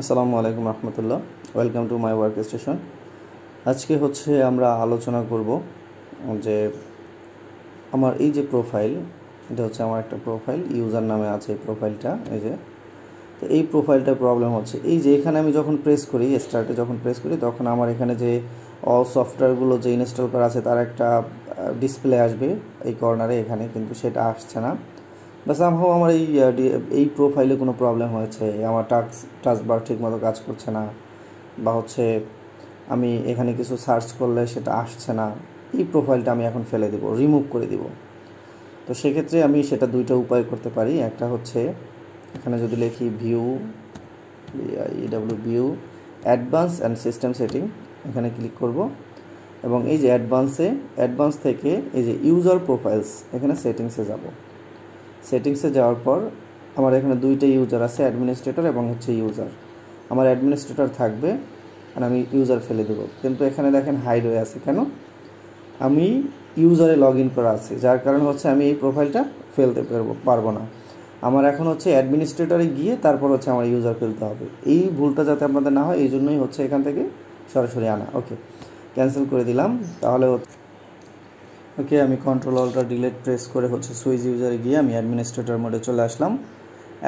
আসসালামু আলাইকুম রহমতুল্লাহ। Welcome to my workstation. আজকে আমরা আলোচনা করব যে আমার এই যে প্রোফাইল, এটা আমার একটা প্রোফাইল, ইউজার নামে আছে এই প্রোফাইলটা। এই যে তো এই প্রোফাইলটার প্রবলেম হচ্ছে এই যে এখানে আমি যখন প্রেস করি, স্টার্টে যখন প্রেস করি, তখন আমার এখানে যে অল সফটওয়্যারগুলো যে ইনস্টল করা আছে তার একটা ডিসপ্লে আসবে এই কর্নারে, এখানে কিন্তু সেটা আসছে না। বা সামহাও আমার এই প্রোফাইলে কোনো প্রবলেম হয়েছে, আমার টাস্কবার ঠিকমতো কাজ করছে না, বা আমি এখানে কিছু সার্চ করলে সেটা আসছে না। এই প্রোফাইলটা আমি এখন ফেলে দেব, রিমুভ করে দিব। তো সেক্ষেত্রে আমি সেটা দুইটা উপায় করতে পারি। একটা এখানে যদি লিখি view advance and system setting, এখানে ক্লিক করব এবং এই যে অ্যাডভান্স থেকে এই যে ইউজার প্রোফাইলস, এখানে সেটিংসে যাব। সেটিংসে যাওয়ার পর আমার এখানে দুইটা ইউজার আছে, অ্যাডমিনিস্ট্রেটর এবং ইউজার। আমার অ্যাডমিনিস্ট্রেটর থাকবে আর আমি ইউজার ফেলে দেবো, কিন্তু এখানে দেখেন হাইড হয়ে আছে। কেন? আমি ইউজারে লগ ইন করা আছে, যার কারণে আমি এই প্রোফাইলটা ফেলতে পারবো না। আমার এখন অ্যাডমিনিস্ট্রেটরে গিয়ে তারপর আমার ইউজার ফেলতে হবে। এই ভুলটা যাতে আপনাদের না হয় এই জন্যই এখান থেকে সরাসরি আনা। ওকে, ক্যান্সেল করে দিলাম। তাহলে ওকে, আমি কন্ট্রোল অল্টার ডিলিট প্রেস করে সুইচ ইউজারে গিয়ে আমি অ্যাডমিনিস্ট্রেটর মোডে চলে আসলাম।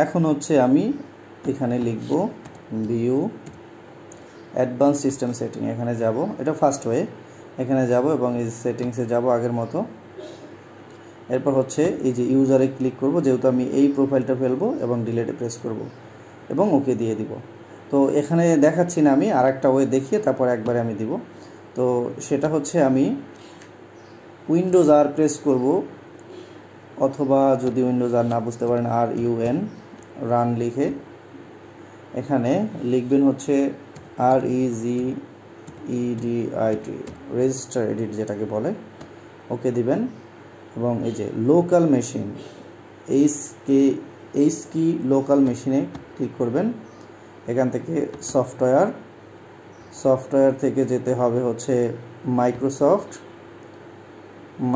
এখন আমি এখানে লিখব ভিউ অ্যাডভান্স সিস্টেম সেটিং, এখানে যাব। এটা ফার্স্ট ওয়ে, এখানে যাব এবং এই সেটিংসে যাব আগের মতো। এরপর এই যে ইউজারে ক্লিক করব, যেহেতু আমি এই প্রোফাইলটা ফেলবো, এবং ডিলিটে প্রেস করব এবং ওকে দিয়ে দিব। তো এখানে দেখাচ্ছি না, আমি আর একটা ওয়ে দেখিয়ে তারপর একবারে আমি দিব। তো সেটা আমি উইন্ডোজ আর প্রেস করব, অথবা যদি উইন্ডোজ আর না বুঝতে পারেন RUN রান লিখে এখানে লিখবেন REGEDIT, রেজিস্টার এডিট যেটাকে বলে। ওকে দিবেন এবং এই যে লোকাল মেশিন, এইচ কি লোকাল মেশিনে ক্লিক করবেন। এখান থেকে সফটওয়্যার থেকে যেতে হবে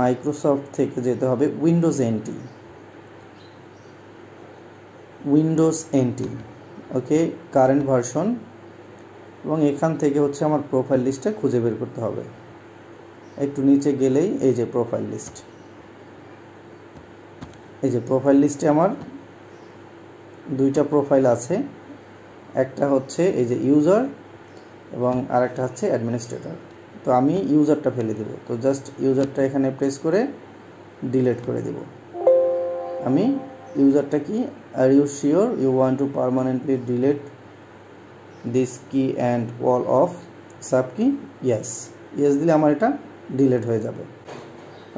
মাইক্রোসফট থেকে যেতে হবে উইন্ডোজ এনটি। ওকে, কারেন্ট ভার্সন, এবং এখান থেকে আমার প্রোফাইল লিস্টটা খুঁজে বের করতে হবে। একটু নিচে গেলেই এই যে প্রোফাইল লিস্ট, এই যে প্রোফাইল লিস্টে আমার দুইটা প্রোফাইল আছে। একটা এই যে ইউজার এবং আরেকটা অ্যাডমিনিস্ট্রেটর। তো আমি ইউজারটা ফেলে দেব। তো জাস্ট ইউজারটা এখানে প্রেস করে ডিলিট করে দেব। আমি ইউজারটা কি, are you sure you want to permanently delete this key and all of sub key? Yes দিলে আমার এটা ডিলিট হয়ে যাবে।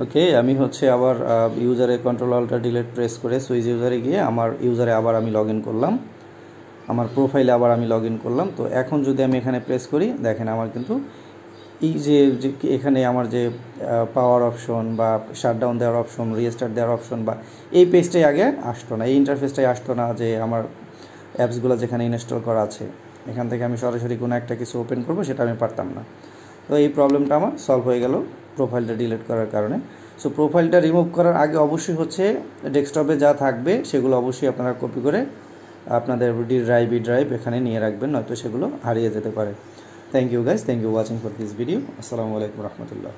ওকে, আমি আবার ইউজারে কন্ট্রোল অল্টার ডিলিট প্রেস করে সুইচ ইউজারে গিয়ে আমার ইউজারে আবার আমি লগ ইন করলাম, আমার প্রোফাইলে আবার আমি লগ ইন করলাম। তো এখন যদি আমি এখানে প্রেস করি, দেখেন আমার কিন্তু এই যে এখানে আমার যে পাওয়ার অপশন বা শাটডাউন দেওয়ার অপশন, রিস্টার্ট দেওয়ার অপশন, বা এই পেজটাই আগে আসতো না, এই ইন্টারফেসটাই আসতো না, যে আমার অ্যাপসগুলো যেখানে ইনস্টল করা আছে এখান থেকে আমি সরাসরি কোনো একটা কিছু ওপেন করব, সেটা আমি পারতাম না। তো এই প্রবলেমটা আমার সলভ হয়ে গেল প্রোফাইলটা ডিলিট করার কারণে। সো প্রোফাইলটা রিমুভ করার আগে অবশ্যই ডেস্কটপে যা থাকবে সেগুলো অবশ্যই আপনারা কপি করে আপনাদের ডি ড্রাইভ এখানে নিয়ে রাখবেন, নয়তো সেগুলো হারিয়ে যেতে পারে। Thank you guys, thank you watching for this video. আসসালামু আলাইকুম রহমতুল্লাহ।